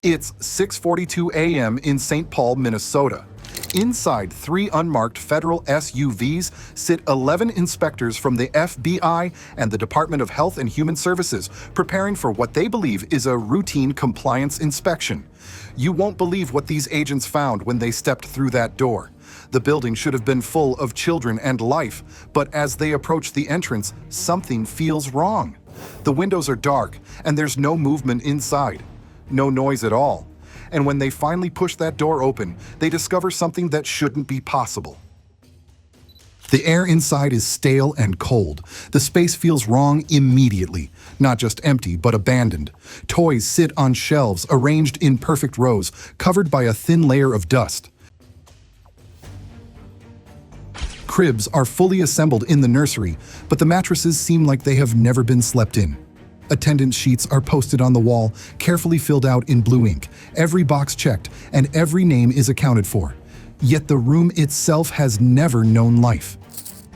It's 6:42 a.m. in St. Paul, Minnesota. Inside three unmarked federal SUVs sit 11 inspectors from the FBI and the Department of Health and Human Services, preparing for what they believe is a routine compliance inspection. You won't believe what these agents found when they stepped through that door. The building should have been full of children and life, but as they approach the entrance, something feels wrong. The windows are dark, and there's no movement inside. No noise at all. And when they finally push that door open, they discover something that shouldn't be possible. The air inside is stale and cold. The space feels wrong immediately. Not just empty, but abandoned. Toys sit on shelves, arranged in perfect rows, covered by a thin layer of dust. Cribs are fully assembled in the nursery, but the mattresses seem like they have never been slept in. Attendance sheets are posted on the wall, carefully filled out in blue ink, every box checked, and every name is accounted for. Yet the room itself has never known life.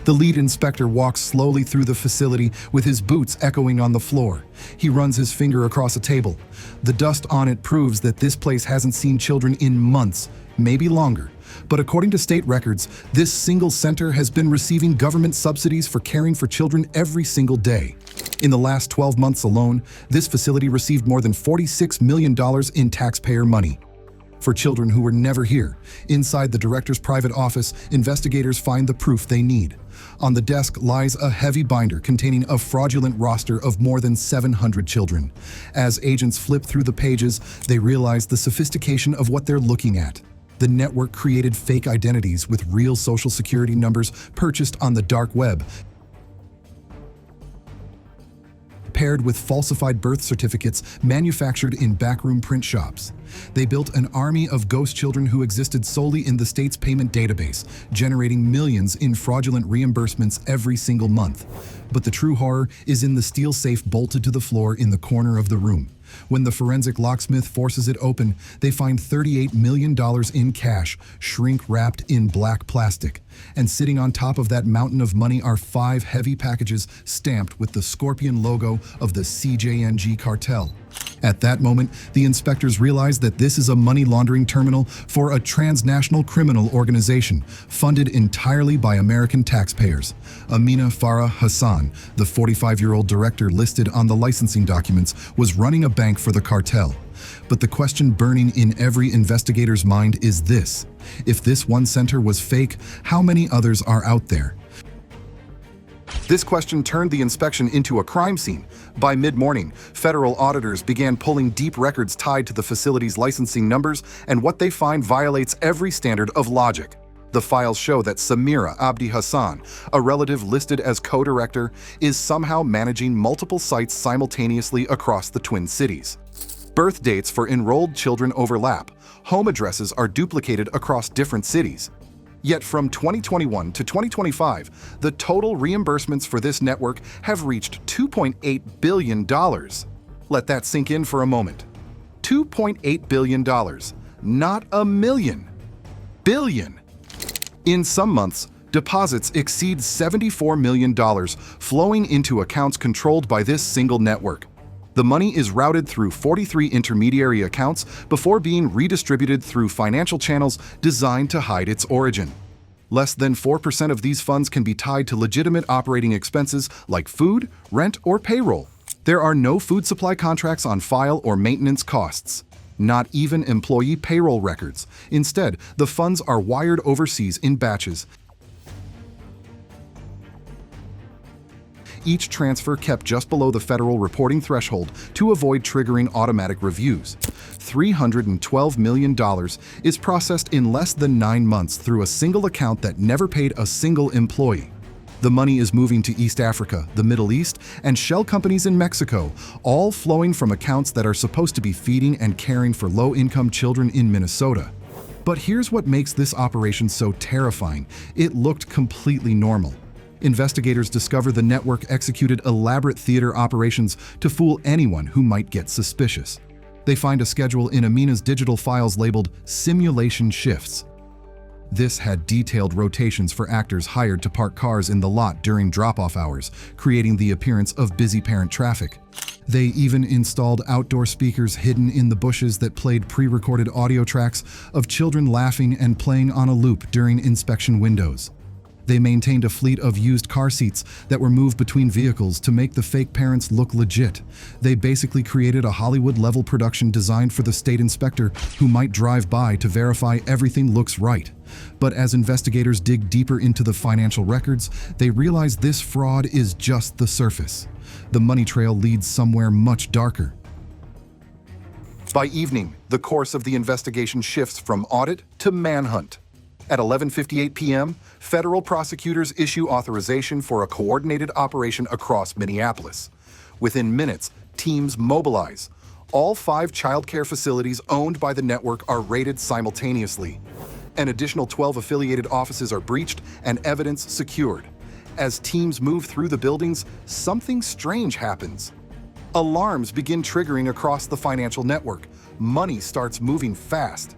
The lead inspector walks slowly through the facility with his boots echoing on the floor. He runs his finger across a table. The dust on it proves that this place hasn't seen children in months, maybe longer. But according to state records, this single center has been receiving government subsidies for caring for children every single day. In the last 12 months alone, this facility received more than $46 million in taxpayer money. For children who were never here, inside the director's private office, investigators find the proof they need. On the desk lies a heavy binder containing a fraudulent roster of more than 700 children. As agents flip through the pages, they realize the sophistication of what they're looking at. The network created fake identities with real social security numbers purchased on the dark web, paired with falsified birth certificates manufactured in backroom print shops. They built an army of ghost children who existed solely in the state's payment database, generating millions in fraudulent reimbursements every single month. But the true horror is in the steel safe bolted to the floor in the corner of the room. When the forensic locksmith forces it open, they find $38 million in cash, shrink-wrapped in black plastic. And sitting on top of that mountain of money are 5 heavy packages stamped with the scorpion logo of the CJNG cartel. At that moment, the inspectors realize that this is a money laundering terminal for a transnational criminal organization funded entirely by American taxpayers. Amina Farah Hassan, the 45-year-old director listed on the licensing documents, was running a bank for the cartel. But the question burning in every investigator's mind is this: if this one center was fake, how many others are out there? This question turned the inspection into a crime scene. By mid-morning, federal auditors began pulling deep records tied to the facility's licensing numbers, and what they find violates every standard of logic. The files show that Samira Abdi Hassan, a relative listed as co-director, is somehow managing multiple sites simultaneously across the Twin Cities. Birth dates for enrolled children overlap. Home addresses are duplicated across different cities. Yet from 2021 to 2025, the total reimbursements for this network have reached $2.8 billion. Let that sink in for a moment. $2.8 billion, not a million. Billion. In some months, deposits exceed $74 million, flowing into accounts controlled by this single network. The money is routed through 43 intermediary accounts before being redistributed through financial channels designed to hide its origin. Less than 4% of these funds can be tied to legitimate operating expenses like food, rent, or payroll. There are no food supply contracts on file or maintenance costs. Not even employee payroll records. Instead, the funds are wired overseas in batches. Each transfer kept just below the federal reporting threshold to avoid triggering automatic reviews. $312 million is processed in less than 9 months through a single account that never paid a single employee. The money is moving to East Africa, the Middle East, and shell companies in Mexico, all flowing from accounts that are supposed to be feeding and caring for low-income children in Minnesota. But here's what makes this operation so terrifying. It looked completely normal. Investigators discover the network executed elaborate theater operations to fool anyone who might get suspicious. They find a schedule in Amina's digital files labeled simulation shifts. This had detailed rotations for actors hired to park cars in the lot during drop-off hours, creating the appearance of busy parent traffic. They even installed outdoor speakers hidden in the bushes that played pre-recorded audio tracks of children laughing and playing on a loop during inspection windows. They maintained a fleet of used car seats that were moved between vehicles to make the fake parents look legit. They basically created a Hollywood-level production designed for the state inspector who might drive by to verify everything looks right. But as investigators dig deeper into the financial records, they realize this fraud is just the surface. The money trail leads somewhere much darker. By evening, the course of the investigation shifts from audit to manhunt. At 11:58 p.m., federal prosecutors issue authorization for a coordinated operation across Minneapolis. Within minutes, teams mobilize. All 5 childcare facilities owned by the network are raided simultaneously. An additional 12 affiliated offices are breached and evidence secured. As teams move through the buildings, something strange happens. Alarms begin triggering across the financial network. Money starts moving fast.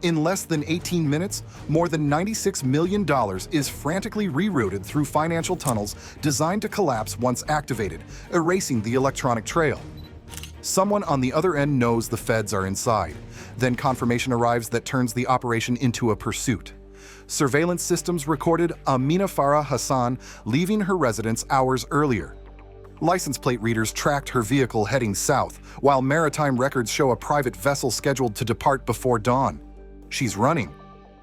In less than 18 minutes, more than $96 million is frantically rerouted through financial tunnels designed to collapse once activated, erasing the electronic trail. Someone on the other end knows the feds are inside. Then confirmation arrives that turns the operation into a pursuit. Surveillance systems recorded Amina Farah Hassan leaving her residence hours earlier. License plate readers tracked her vehicle heading south, while maritime records show a private vessel scheduled to depart before dawn. She's running.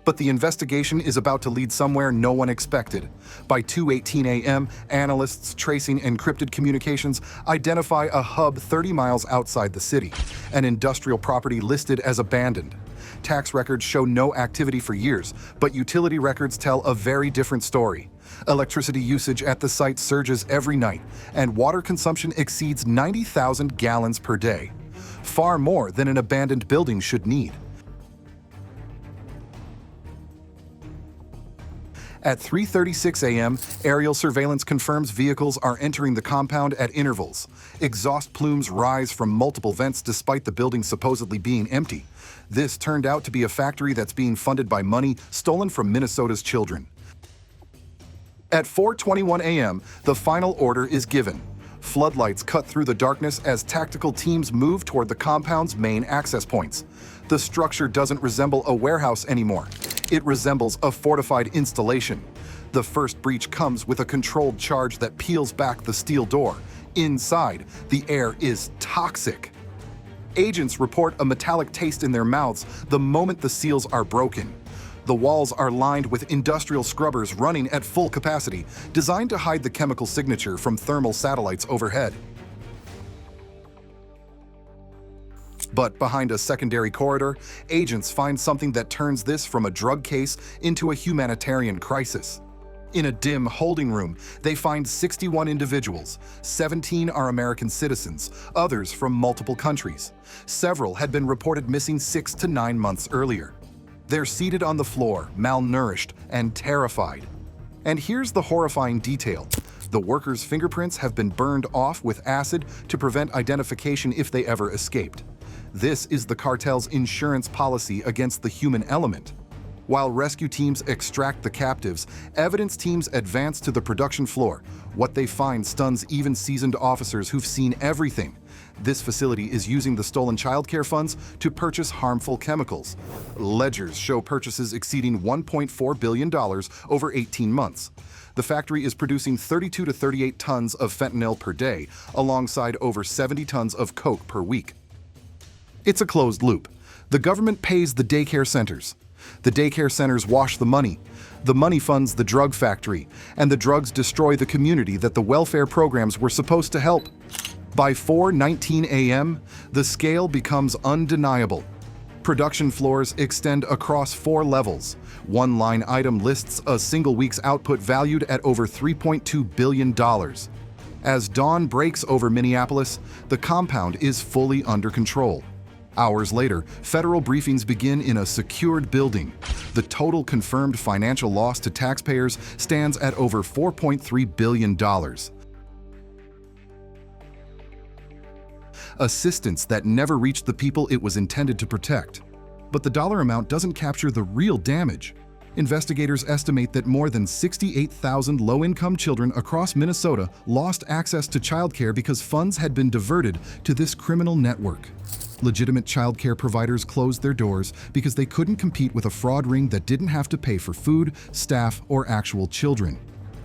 But the investigation is about to lead somewhere no one expected. By 2:18 a.m., analysts tracing encrypted communications identify a hub 30 miles outside the city, an industrial property listed as abandoned. Tax records show no activity for years, but utility records tell a very different story. Electricity usage at the site surges every night, and water consumption exceeds 90,000 gallons per day, far more than an abandoned building should need. At 3:36 a.m., aerial surveillance confirms vehicles are entering the compound at intervals. Exhaust plumes rise from multiple vents despite the building supposedly being empty. This turned out to be a factory that's being funded by money stolen from Minnesota's children. At 4:21 a.m., the final order is given. Floodlights cut through the darkness as tactical teams move toward the compound's main access points. The structure doesn't resemble a warehouse anymore. It resembles a fortified installation. The first breach comes with a controlled charge that peels back the steel door. Inside, the air is toxic. Agents report a metallic taste in their mouths the moment the seals are broken. The walls are lined with industrial scrubbers running at full capacity, designed to hide the chemical signature from thermal satellites overhead. But behind a secondary corridor, agents find something that turns this from a drug case into a humanitarian crisis. In a dim holding room, they find 61 individuals. 17 are American citizens, others from multiple countries. Several had been reported missing 6 to 9 months earlier. They're seated on the floor, malnourished and terrified. And here's the horrifying detail. The workers' fingerprints have been burned off with acid to prevent identification if they ever escaped. This is the cartel's insurance policy against the human element. While rescue teams extract the captives, evidence teams advance to the production floor. What they find stuns even seasoned officers who've seen everything. This facility is using the stolen childcare funds to purchase harmful chemicals. Ledgers show purchases exceeding $1.4 billion over 18 months. The factory is producing 32 to 38 tons of fentanyl per day, alongside over 70 tons of coke per week. It's a closed loop. The government pays the daycare centers. The daycare centers wash the money. The money funds the drug factory, and the drugs destroy the community that the welfare programs were supposed to help. By 4:19 a.m., the scale becomes undeniable. Production floors extend across 4 levels. One line item lists a single week's output valued at over $3.2 billion. As dawn breaks over Minneapolis, the compound is fully under control. Hours later, federal briefings begin in a secured building. The total confirmed financial loss to taxpayers stands at over $4.3 billion. Assistance that never reached the people it was intended to protect. but the dollar amount doesn't capture the real damage. Investigators estimate that more than 68,000 low-income children across Minnesota lost access to childcare because funds had been diverted to this criminal network. Legitimate childcare providers closed their doors because they couldn't compete with a fraud ring that didn't have to pay for food, staff, or actual children.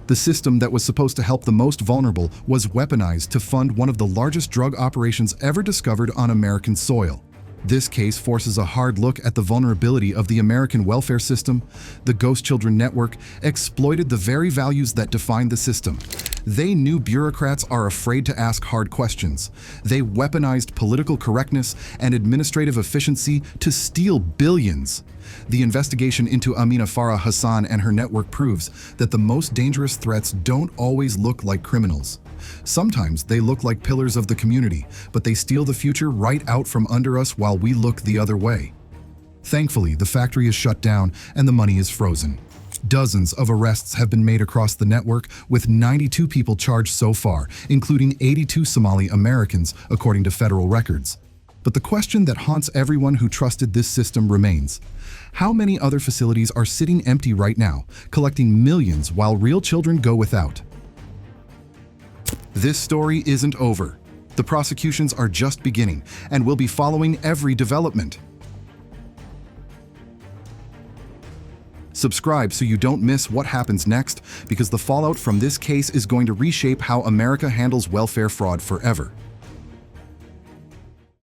The system that was supposed to help the most vulnerable was weaponized to fund one of the largest drug operations ever discovered on American soil. This case forces a hard look at the vulnerability of the American welfare system. The Ghost Children Network exploited the very values that define the system. They knew bureaucrats are afraid to ask hard questions. They weaponized political correctness and administrative efficiency to steal billions. The investigation into Amina Farah Hassan and her network proves that the most dangerous threats don't always look like criminals. Sometimes they look like pillars of the community, but they steal the future right out from under us while we look the other way. Thankfully, the factory is shut down and the money is frozen. Dozens of arrests have been made across the network, with 92 people charged so far, including 82 Somali Americans, according to federal records. But the question that haunts everyone who trusted this system remains: how many other facilities are sitting empty right now, collecting millions while real children go without? This story isn't over. The prosecutions are just beginning, and we'll be following every development. Subscribe so you don't miss what happens next, because the fallout from this case is going to reshape how America handles welfare fraud forever.